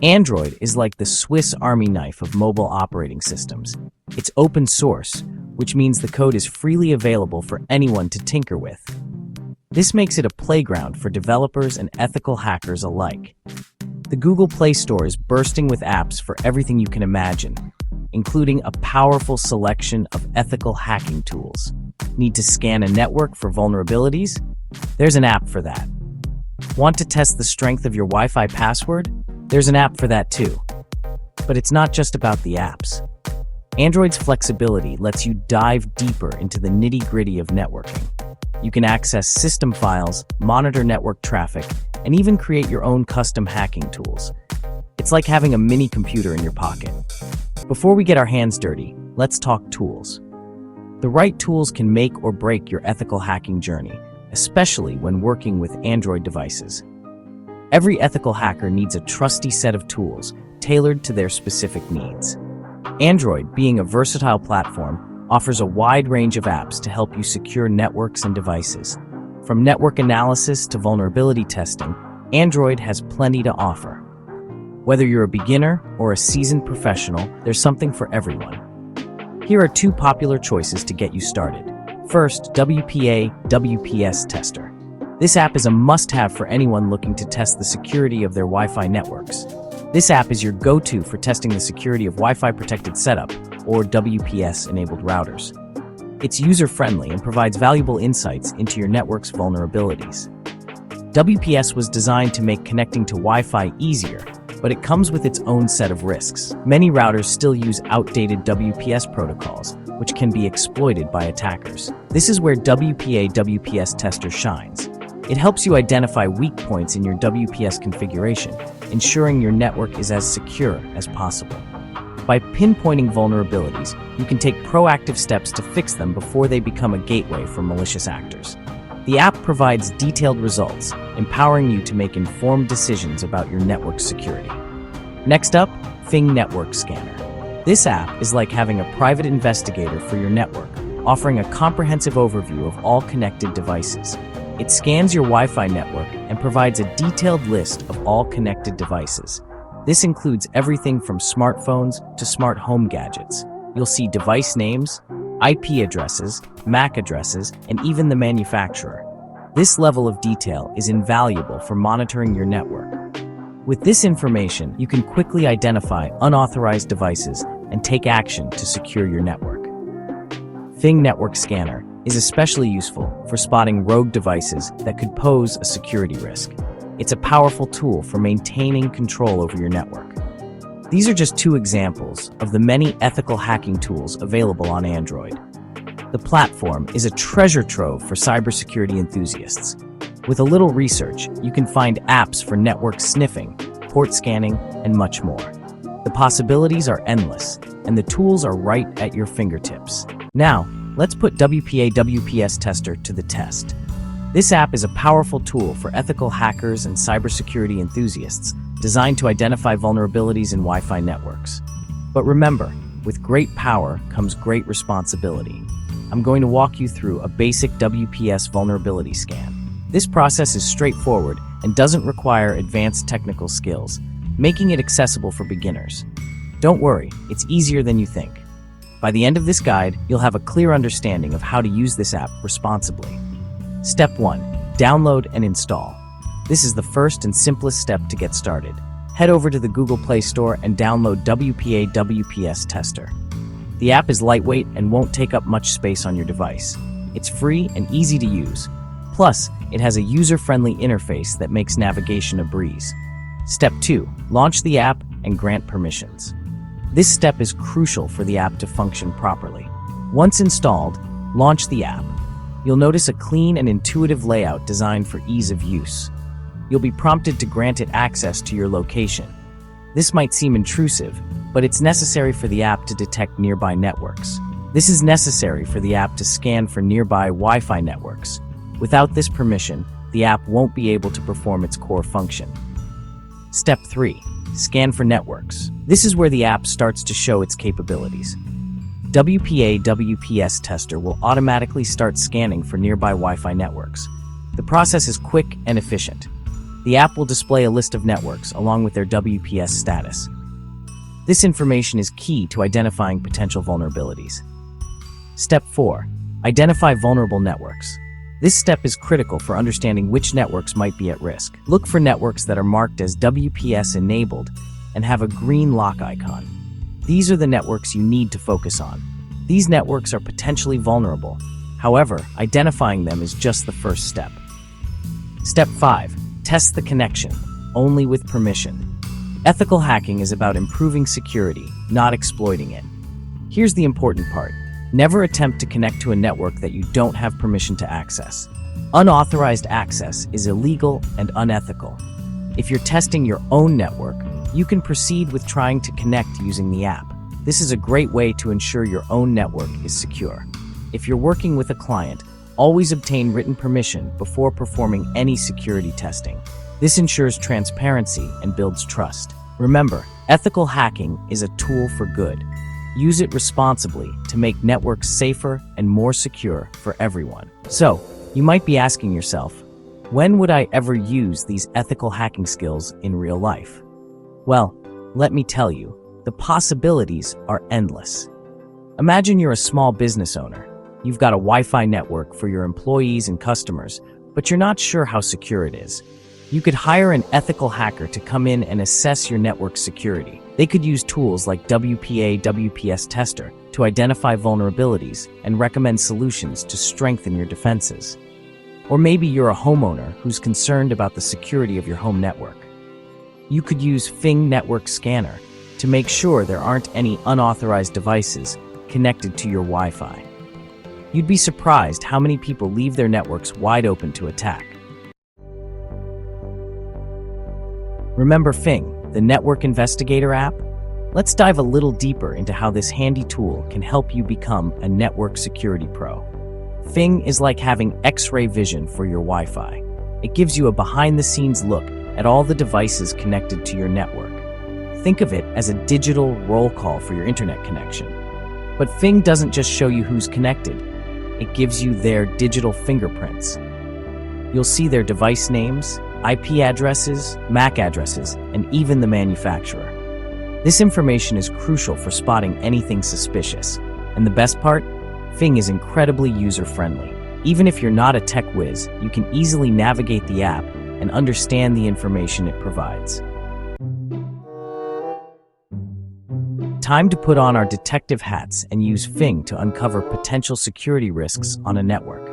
Android is like the Swiss Army knife of mobile operating systems. It's open source, which means the code is freely available for anyone to tinker with. This makes it a playground for developers and ethical hackers alike. The Google Play Store is bursting with apps for everything you can imagine, including a powerful selection of ethical hacking tools. Need to scan a network for vulnerabilities? There's an app for that. Want to test the strength of your Wi-Fi password? There's an app for that too. But it's not just about the apps. Android's flexibility lets you dive deeper into the nitty-gritty of networking. You can access system files, monitor network traffic, and even create your own custom hacking tools. It's like having a mini computer in your pocket. Before we get our hands dirty, let's talk tools. The right tools can make or break your ethical hacking journey, especially when working with Android devices. Every ethical hacker needs a trusty set of tools tailored to their specific needs. Android, being a versatile platform, offers a wide range of apps to help you secure networks and devices. From network analysis to vulnerability testing, Android has plenty to offer. Whether you're a beginner or a seasoned professional, there's something for everyone. Here are two popular choices to get you started. First, WPA WPS Tester. This app is a must-have for anyone looking to test the security of their Wi-Fi networks. This app is your go-to for testing the security of Wi-Fi protected setup, or WPS-enabled routers. It's user-friendly and provides valuable insights into your network's vulnerabilities. WPS was designed to make connecting to Wi-Fi easier, but it comes with its own set of risks. Many routers still use outdated WPS protocols, which can be exploited by attackers. This is where WPA WPS Tester shines. It helps you identify weak points in your WPS configuration, ensuring your network is as secure as possible. By pinpointing vulnerabilities, you can take proactive steps to fix them before they become a gateway for malicious actors. The app provides detailed results, empowering you to make informed decisions about your network security. Next up, Fing Network Scanner. This app is like having a private investigator for your network, offering a comprehensive overview of all connected devices. It scans your Wi-Fi network and provides a detailed list of all connected devices. This includes everything from smartphones to smart home gadgets. You'll see device names, IP addresses, MAC addresses, and even the manufacturer. This level of detail is invaluable for monitoring your network. With this information, you can quickly identify unauthorized devices and take action to secure your network. Fing Network Scanner is especially useful for spotting rogue devices that could pose a security risk. It's a powerful tool for maintaining control over your network. These are just two examples of the many ethical hacking tools available on Android. The platform is a treasure trove for cybersecurity enthusiasts. With a little research, you can find apps for network sniffing, port scanning, and much more. The possibilities are endless, and the tools are right at your fingertips. Now, let's put WPA WPS Tester to the test. This app is a powerful tool for ethical hackers and cybersecurity enthusiasts, designed to identify vulnerabilities in Wi-Fi networks. But remember, with great power comes great responsibility. I'm going to walk you through a basic WPS vulnerability scan. This process is straightforward and doesn't require advanced technical skills, making it accessible for beginners. Don't worry, it's easier than you think. By the end of this guide, you'll have a clear understanding of how to use this app responsibly. Step 1. Download and install. This is the first and simplest step to get started. Head over to the Google Play Store and download WPA WPS Tester. The app is lightweight and won't take up much space on your device. It's free and easy to use. Plus, it has a user-friendly interface that makes navigation a breeze. Step 2. Launch the app and grant permissions. This step is crucial for the app to function properly. Once installed, launch the app. You'll notice a clean and intuitive layout designed for ease of use. You'll be prompted to grant it access to your location. This might seem intrusive, but it's necessary for the app to detect nearby networks. This is necessary for the app to scan for nearby Wi-Fi networks. Without this permission, the app won't be able to perform its core function. Step 3. Scan for networks. This is where the app starts to show its capabilities. WPA WPS Tester will automatically start scanning for nearby Wi-Fi networks. The process is quick and efficient. The app will display a list of networks along with their WPS status. This information is key to identifying potential vulnerabilities. Step 4. Identify vulnerable networks. This step is critical for understanding which networks might be at risk. Look for networks that are marked as WPS enabled and have a green lock icon. These are the networks you need to focus on. These networks are potentially vulnerable. However, identifying them is just the first step. Step 5. Test the connection, only with permission. Ethical hacking is about improving security, not exploiting it. Here's the important part. Never attempt to connect to a network that you don't have permission to access. Unauthorized access is illegal and unethical. If you're testing your own network, you can proceed with trying to connect using the app. This is a great way to ensure your own network is secure. If you're working with a client, always obtain written permission before performing any security testing. This ensures transparency and builds trust. Remember, ethical hacking is a tool for good. Use it responsibly to make networks safer and more secure for everyone. So, you might be asking yourself, when would I ever use these ethical hacking skills in real life? Well, let me tell you, the possibilities are endless. Imagine you're a small business owner. You've got a Wi-Fi network for your employees and customers, but you're not sure how secure it is. You could hire an ethical hacker to come in and assess your network security. They could use tools like WPA WPS Tester to identify vulnerabilities and recommend solutions to strengthen your defenses. Or maybe you're a homeowner who's concerned about the security of your home network. You could use Fing Network Scanner to make sure there aren't any unauthorized devices connected to your Wi-Fi. You'd be surprised how many people leave their networks wide open to attack. Remember Fing, the Network Investigator app? Let's dive a little deeper into how this handy tool can help you become a network security pro. Fing is like having X-ray vision for your Wi-Fi. It gives you a behind-the-scenes look at all the devices connected to your network. Think of it as a digital roll call for your internet connection. But Fing doesn't just show you who's connected. It gives you their digital fingerprints. You'll see their device names, IP addresses, MAC addresses, and even the manufacturer. This information is crucial for spotting anything suspicious. And the best part? Fing is incredibly user-friendly. Even if you're not a tech whiz, you can easily navigate the app and understand the information it provides. Time to put on our detective hats and use Fing to uncover potential security risks on a network.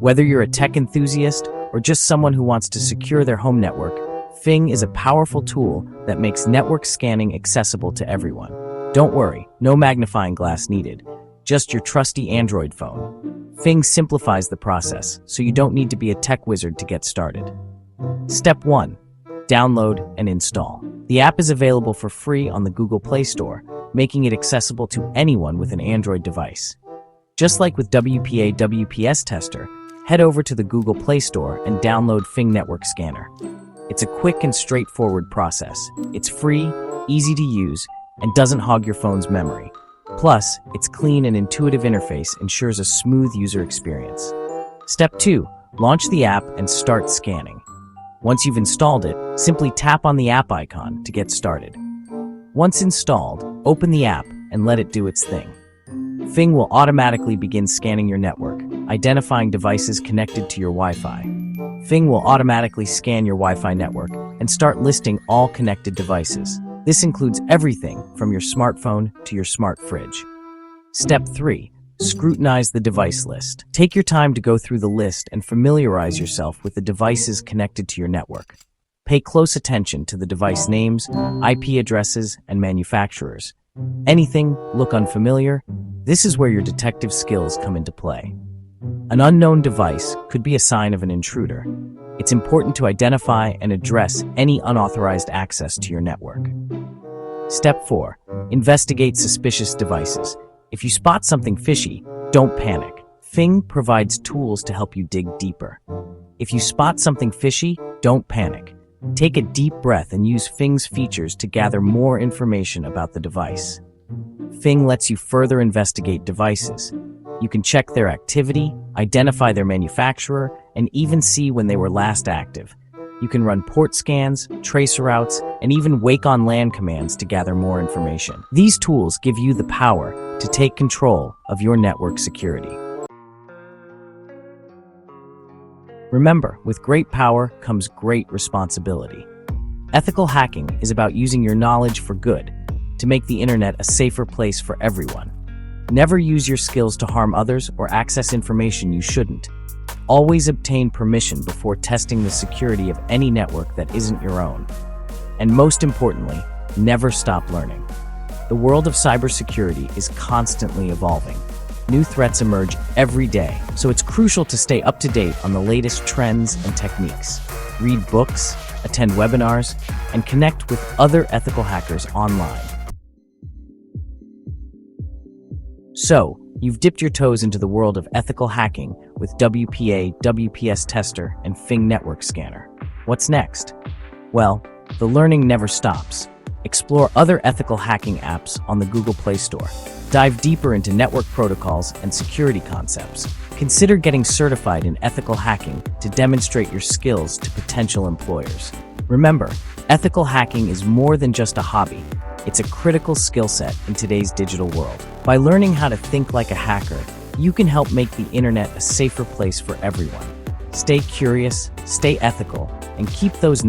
Whether you're a tech enthusiast or just someone who wants to secure their home network, Fing is a powerful tool that makes network scanning accessible to everyone. Don't worry, no magnifying glass needed, just your trusty Android phone. Fing simplifies the process, so you don't need to be a tech wizard to get started. Step 1. Download and install. The app is available for free on the Google Play Store, making it accessible to anyone with an Android device. Just like with WPA WPS Tester, head over to the Google Play Store and download Fing Network Scanner. It's a quick and straightforward process. It's free, easy to use, and doesn't hog your phone's memory. Plus, its clean and intuitive interface ensures a smooth user experience. Step 2. Launch the app and start scanning. Once you've installed it, simply tap on the app icon to get started. Once installed, open the app and let it do its thing. Fing will automatically begin scanning your network, identifying devices connected to your Wi-Fi. Fing will automatically scan your Wi-Fi network and start listing all connected devices. This includes everything from your smartphone to your smart fridge. Step 3. Scrutinize the device list. Take your time to go through the list and familiarize yourself with the devices connected to your network. Pay close attention to the device names, IP addresses, and manufacturers. Anything look unfamiliar? This is where your detective skills come into play. An unknown device could be a sign of an intruder. It's important to identify and address any unauthorized access to your network. Step 4. Investigate suspicious devices. If you spot something fishy, don't panic. Fing provides tools to help you dig deeper. If you spot something fishy, don't panic. Take a deep breath and use Fing's features to gather more information about the device. Fing lets you further investigate devices. You can check their activity, identify their manufacturer, and even see when they were last active. You can run port scans, tracer routes, and even wake on LAN commands to gather more information. These tools give you the power to take control of your network security. Remember, with great power comes great responsibility. Ethical hacking is about using your knowledge for good, to make the internet a safer place for everyone. Never use your skills to harm others or access information you shouldn't. Always obtain permission before testing the security of any network that isn't your own. And most importantly, never stop learning. The world of cybersecurity is constantly evolving. New threats emerge every day, so it's crucial to stay up to date on the latest trends and techniques. Read books, attend webinars, and connect with other ethical hackers online. So, you've dipped your toes into the world of ethical hacking with WPA WPS Tester and Fing network scanner. What's next? Well, the learning never stops. Explore other ethical hacking apps on the Google Play Store. Dive deeper into network protocols and security concepts. Consider getting certified in ethical hacking to demonstrate your skills to potential employers. Remember, ethical hacking is more than just a hobby. It's a critical skill set in today's digital world. By learning how to think like a hacker, you can help make the internet a safer place for everyone. Stay curious, stay ethical, and keep those